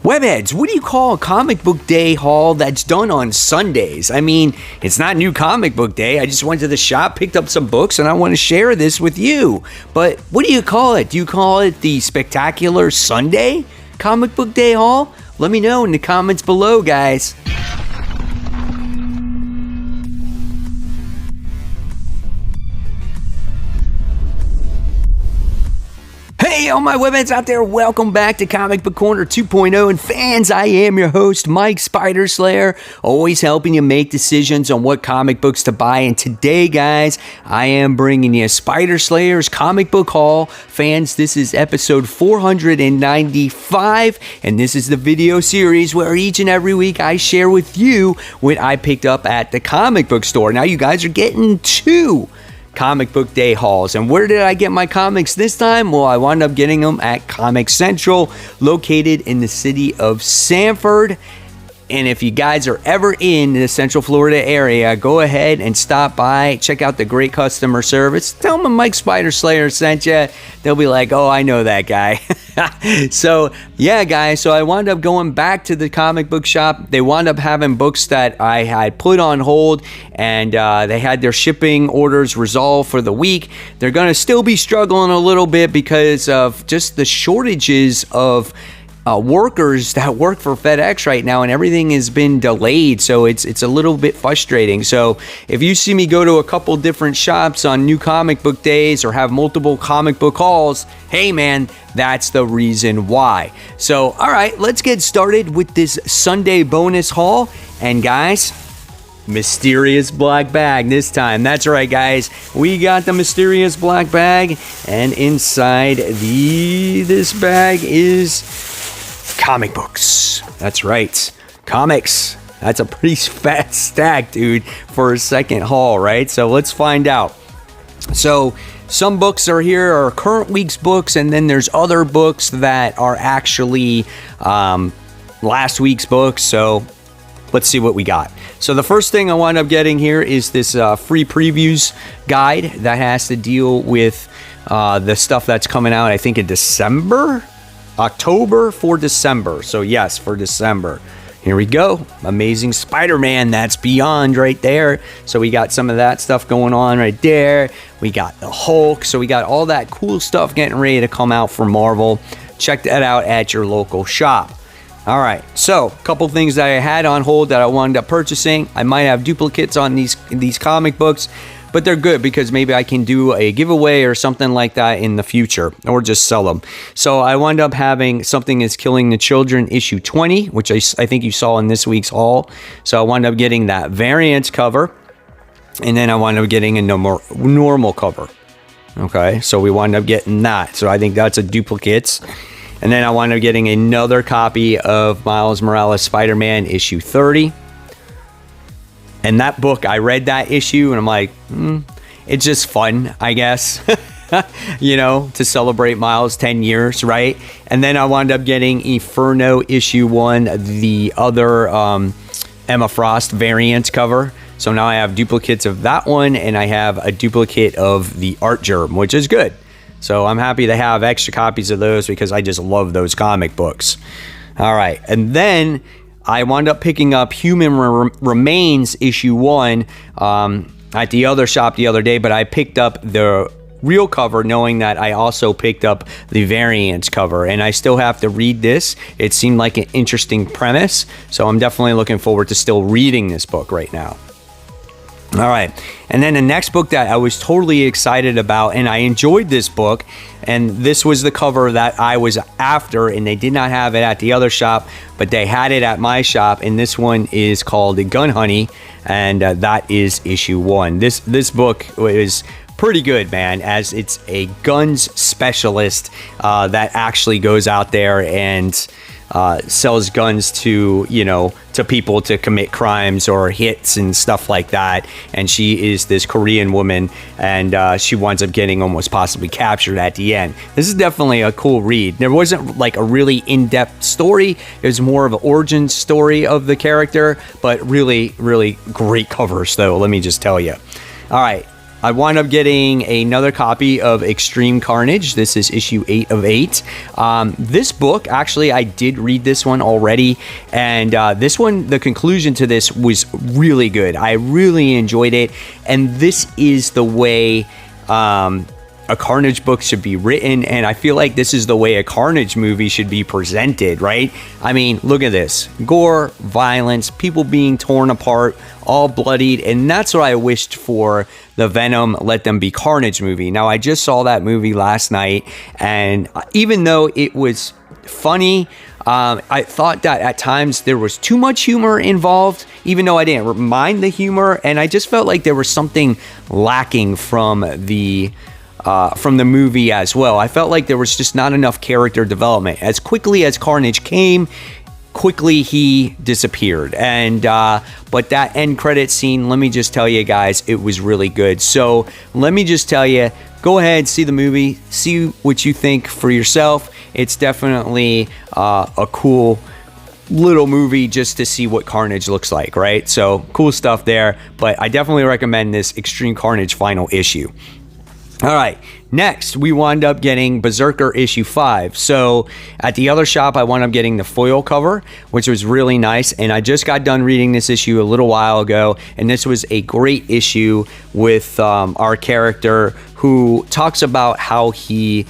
Webheads, what do you call a comic book day haul that's done on Sundays? I mean, it's not new comic book day. I just went to the shop, picked up some books, and I want to share this with you. But what do you call it? Do you call it the Spectacular Sunday comic book day haul? Let me know in the comments below, guys. Hey, all my webheads out there, welcome back to Comic Book Corner 2.0. And fans, I am your host, Mike Spider Slayer, always helping you make decisions on what comic books to buy. And today, guys, I am bringing you Spider Slayer's comic book haul. Fans, this is episode 495, and this is the video series where each and every week I share with you what I picked up at the comic book store. Now, you guys are getting two comic book day hauls. And where did I get my comics this time? Well, I wound up getting them at Comic Central, located in the city of Sanford. And if you guys are ever in the Central Florida area, go ahead and stop by, check out the great customer service. Tell them Mike Spider Slayer sent you. They'll be like, oh, I know that guy. So, yeah, guys, so I wound up going back to the comic book shop. They wound up having books that I had put on hold, and they had their shipping orders resolved for the week. They're going to still be struggling a little bit because of just the shortages of workers that work for FedEx right now, and everything has been delayed, so it's a little bit frustrating. So if you see me go to a couple different shops on new comic book days or have multiple comic book hauls, hey man, that's the reason why. So all right, let's get started with this Sunday bonus haul. And guys, mysterious black bag this time. That's right, guys, we got the mysterious black bag, and inside this bag is comic books. That's right, comics. That's a pretty fat stack, dude, for a second haul, right? So let's find out. So some books are here are current week's books, and then there's other books that are actually last week's books. So let's see what we got. So the first thing I wound up getting here is this free previews guide that has to deal with the stuff that's coming out, I think, in October for December. So yes, for December. Here we go. Amazing Spider-Man, that's Beyond right there. So we got some of that stuff going on right there. We got the Hulk. So we got all that cool stuff getting ready to come out from Marvel. Check that out at your local shop. All right, so a couple things that I had on hold that I wound up purchasing. I might have duplicates on these comic books, but they're good because maybe I can do a giveaway or something like that in the future, or just sell them. So I wound up having Something Is Killing the Children issue 20, which I think you saw in this week's haul. So I wound up getting that variant cover, and then I wound up getting a normal cover. Okay, so we wound up getting that. So I think that's a duplicate. And then I wound up getting another copy of Miles Morales Spider-Man issue 30. And that book, I read that issue and I'm like, it's just fun, I guess, you know, to celebrate Miles' 10 years, right? And then I wound up getting Inferno issue 1, the other Emma Frost variant cover. So now I have duplicates of that one, and I have a duplicate of the Art Germ, which is good. So I'm happy to have extra copies of those because I just love those comic books. All right, and then I wound up picking up Human Remains issue 1 at the other shop the other day, but I picked up the real cover knowing that I also picked up the variants cover, and I still have to read this. It seemed like an interesting premise, so I'm definitely looking forward to still reading this book right now. All right, and then the next book that I was totally excited about, and I enjoyed this book, and this was the cover that I was after, and they did not have it at the other shop, but they had it at my shop, and this one is called Gun Honey, and that is issue 1. This book is pretty good, man, as it's a guns specialist that actually goes out there and sells guns to, you know, to people to commit crimes or hits and stuff like that. And she is this Korean woman, and she winds up getting almost possibly captured at the end. This is definitely a cool read. There wasn't like a really in-depth story. It was more of an origin story of the character, but really, really great covers though, let me just tell you. All right. I wound up getting another copy of Extreme Carnage. This is issue 8 of 8. This book, actually, I did read this one already, and this one, the conclusion to this was really good. I really enjoyed it, and this is the way a Carnage book should be written, and I feel like this is the way a Carnage movie should be presented, right? I mean, look at this. Gore, violence, people being torn apart, all bloodied, and that's what I wished for the Venom Let Them Be Carnage movie. Now, I just saw that movie last night, and even though it was funny, I thought that at times there was too much humor involved, even though I didn't mind the humor, and I just felt like there was something lacking from the movie as well. I felt like there was just not enough character development. As quickly as Carnage came, quickly he disappeared. And but that end credit scene, let me just tell you guys, it was really good. So let me just tell you, go ahead, see the movie, see what you think for yourself. It's definitely a cool little movie just to see what Carnage looks like, right? So cool stuff there, but I definitely recommend this Extreme Carnage final issue. All right, next we wound up getting Berserker issue 5. So at the other shop, I wound up getting the foil cover, which was really nice. And I just got done reading this issue a little while ago. And this was a great issue with our character who talks about how he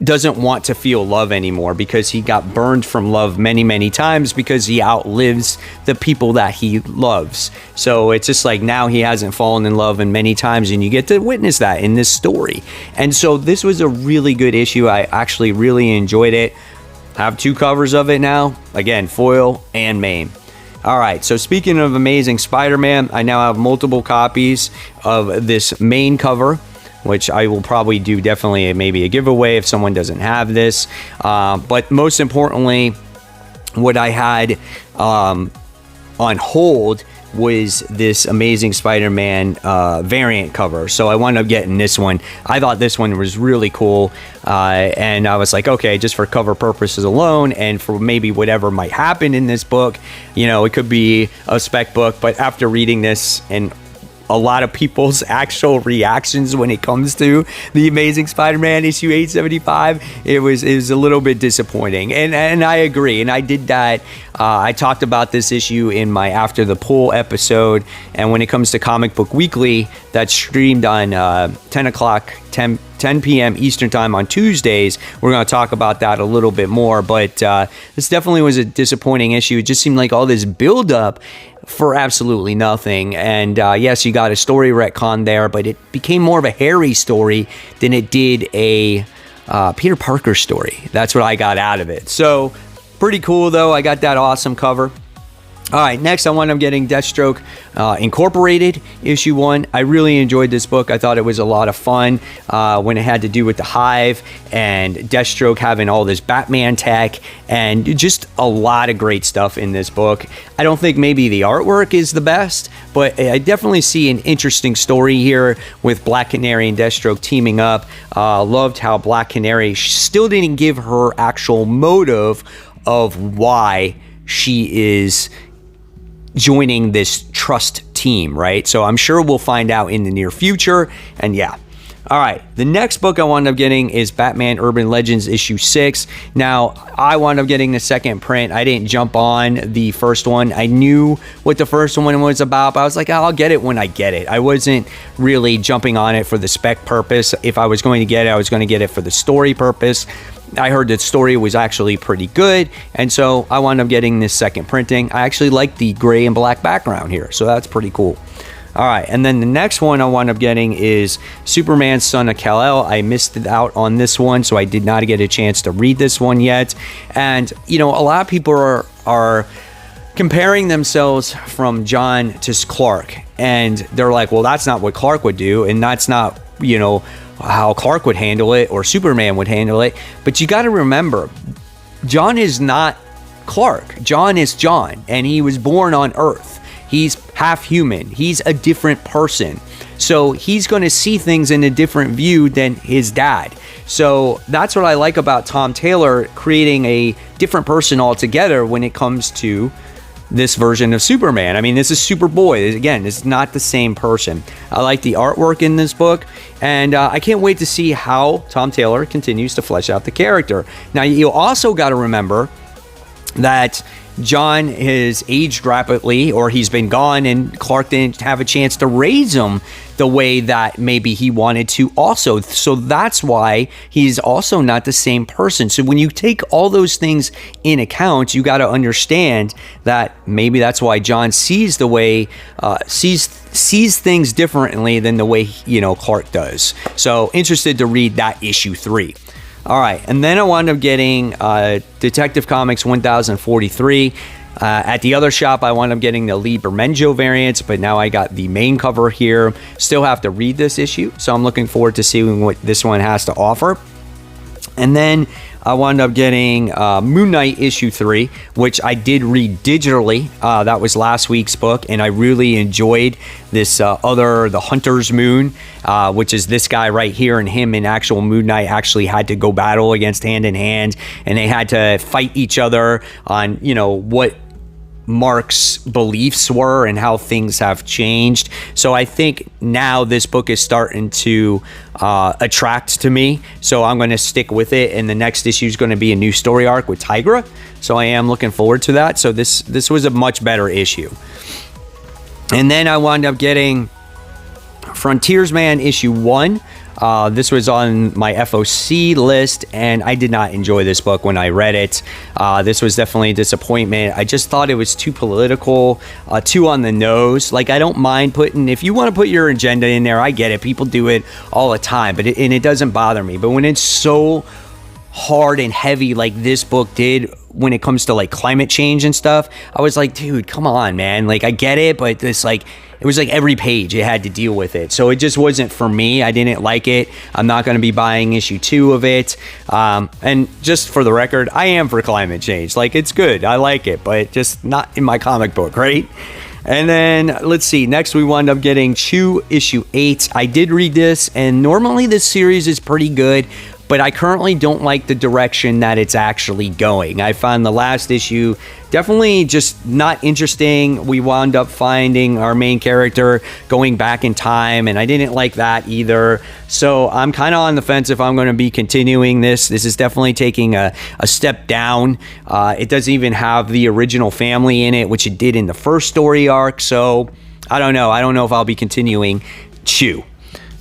doesn't want to feel love anymore because he got burned from love many times because he outlives the people that he loves. So it's just like now he hasn't fallen in love in many times, and you get to witness that in this story. And so this was a really good issue. I actually really enjoyed it. I have 2 covers of it now. Again, foil and main. All right, so speaking of Amazing Spider-Man, I now have multiple copies of this main cover, which I will probably do definitely maybe a giveaway if someone doesn't have this. But most importantly, what I had on hold was this Amazing Spider-Man variant cover. So I wound up getting this one. I thought this one was really cool. And I was like, okay, just for cover purposes alone and for maybe whatever might happen in this book, you know, it could be a spec book. But after reading this and a lot of people's actual reactions when it comes to the Amazing Spider-Man issue 875, it was a little bit disappointing, and I agree. And I did that. I talked about this issue in my After the Poll episode, and when it comes to Comic Book Weekly, that's streamed on 10 p.m. Eastern Time on Tuesdays. We're going to talk about that a little bit more, but this definitely was a disappointing issue. It just seemed like all this build-up for absolutely nothing. And yes, you got a story retcon there, but it became more of a Harry story than it did a Peter Parker story. That's what I got out of it. So pretty cool, though. I got that awesome cover. All right, next I wound up getting Deathstroke Incorporated issue 1. I really enjoyed this book. I thought it was a lot of fun when it had to do with the Hive and Deathstroke having all this Batman tech and just a lot of great stuff in this book. I don't think maybe the artwork is the best, but I definitely see an interesting story here with Black Canary and Deathstroke teaming up. Loved how Black Canary still didn't give her actual motive of why she is joining this trust team, right? So I'm sure we'll find out in the near future. And yeah. All right, the next book I wound up getting is Batman Urban Legends issue 6. Now, I wound up getting the second print. I didn't jump on the first one. I knew what the first one was about, but I was like, I'll get it when I get it. I wasn't really jumping on it for the spec purpose. If I was going to get it, I was going to get it for the story purpose. I heard that story was actually pretty good, and so I wound up getting this second printing. I actually like the gray and black background here, so that's pretty cool. All right, and then the next one I wound up getting is Superman Son of Kal-El. I missed it out on this one, so I did not get a chance to read this one yet. And, you know, a lot of people are comparing themselves from John to Clark, and they're like, well, that's not what Clark would do, and that's not, you know, how Clark would handle it or Superman would handle it. But you got to remember, John is not Clark. John is John, and he was born on Earth. He's half human. He's a different person. So he's going to see things in a different view than his dad. So that's what I like about Tom Taylor creating a different person altogether when it comes to this version of Superman. I mean, this is Superboy. Again, it's not the same person. I like the artwork in this book, and I can't wait to see how Tom Taylor continues to flesh out the character. Now, you also got to remember that John has aged rapidly, or he's been gone, and Clark didn't have a chance to raise him the way that maybe he wanted to also. So that's why he's also not the same person. So when you take all those things in account, you got to understand that maybe that's why John sees the way, sees things differently than the way, Clark does. So interested to read that issue 3. All right, and then I wound up getting Detective Comics 1043. At the other shop, I wound up getting the Lee Bermejo variants, but now I got the main cover here. Still have to read this issue, so I'm looking forward to seeing what this one has to offer. And then I wound up getting Moon Knight issue 3, which I did read digitally. That was last week's book, and I really enjoyed this The Hunter's Moon, which is this guy right here, and him and actual Moon Knight actually had to go battle against hand in hand, and they had to fight each other on, what Mark's beliefs were and how things have changed. So I think now this book is starting to attract to me, so I'm going to stick with it, and the next issue is going to be a new story arc with Tigra, so I am looking forward to that. So this was a much better issue. And then I wound up getting Frontiersman Issue 1. This was on my FOC list, and I did not enjoy this book when I read it. This was definitely a disappointment. I just thought it was too political, too on the nose. Like, I don't mind if you want to put your agenda in there, I get it. People do it all the time, but it doesn't bother me. But when it's so hard and heavy like this book did when it comes to like climate change and stuff, I was like, dude, come on, man. Like, I get it, but it was like every page it had to deal with it. So it just wasn't for me. I didn't like it. I'm not going to be buying issue 2 of it. And just for the record, I am for climate change. Like, it's good. I like it, but just not in my comic book, right? And then, let's see, next we wound up getting Chew issue 8. I did read this, and normally this series is pretty good, but I currently don't like the direction that it's actually going. I found the last issue definitely just not interesting. We wound up finding our main character going back in time, and I didn't like that either. So I'm kind of on the fence if I'm going to be continuing this. This is definitely taking a step down. It doesn't even have the original family in it, which it did in the first story arc. So I don't know. I don't know if I'll be continuing Chew.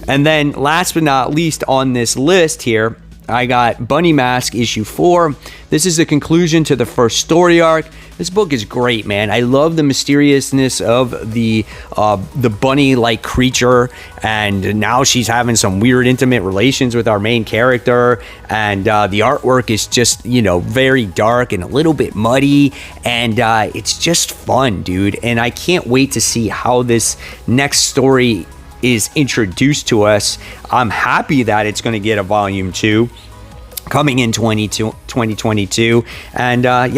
And then last but not least on this list here, I got Bunny Mask issue 4. This is the conclusion to the first story arc. This book is great, man. I love the mysteriousness of the bunny-like creature, and now she's having some weird intimate relations with our main character, and the artwork is just, very dark and a little bit muddy, and it's just fun, dude. And I can't wait to see how this next story is introduced to us. I'm happy that it's going to get a volume 2 coming in 2022, and I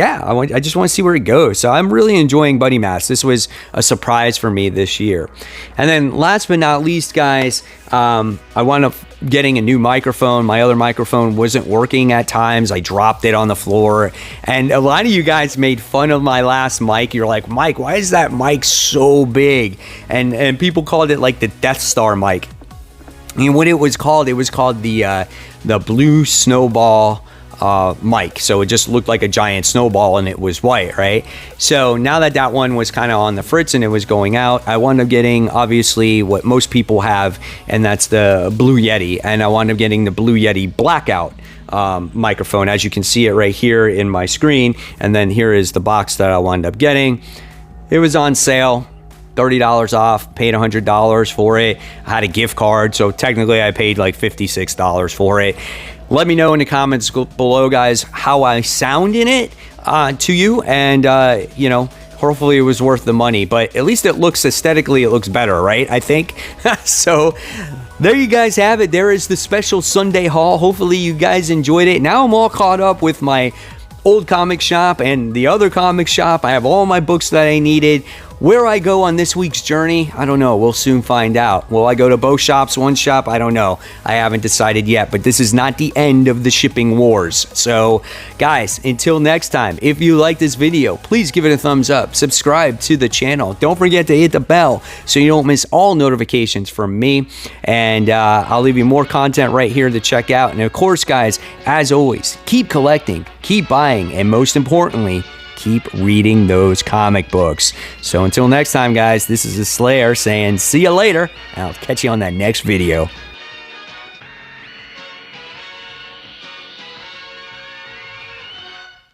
just want to see where it goes. So I'm really enjoying Buddy Mask. This was a surprise for me this year. And then last but not least, guys, I wound up getting a new microphone. My other microphone wasn't working at times. I dropped it on the floor, and a lot of you guys made fun of my last mic. You're like, Mike, why is that mic so big? And people called it like the Death Star mic. And what it was called the Blue Snowball mic. So it just looked like a giant snowball, and it was white, right? So now that one was kind of on the fritz and it was going out, I wound up getting obviously what most people have, and that's the Blue Yeti. And I wound up getting the Blue Yeti Blackout microphone, as you can see it right here in my screen. And then here is the box that I wound up getting. It was on sale, $30 off, paid $100 for it. I had a gift card, so technically I paid like $56 for it. Let me know in the comments below, guys, how I sound in it to you, and hopefully it was worth the money. But at least it looks aesthetically, it looks better, right? I think. So there you guys have it. There is the special Sunday haul. Hopefully you guys enjoyed it. Now I'm all caught up with my old comic shop and the other comic shop. I have all my books that I needed. where I go on this week's journey, I don't know. We'll soon find out. Will I go to both shops, one shop? I don't know. I haven't decided yet, but this is not the end of the shipping wars. So, guys, until next time, if you like this video, please give it a thumbs up. Subscribe to the channel. Don't forget to hit the bell so you don't miss all notifications from me. And I'll leave you more content right here to check out. And of course, guys, as always, keep collecting, keep buying, and most importantly, keep reading those comic books. So until next time, guys, this is the Slayer saying see you later, and I'll catch you on that next video.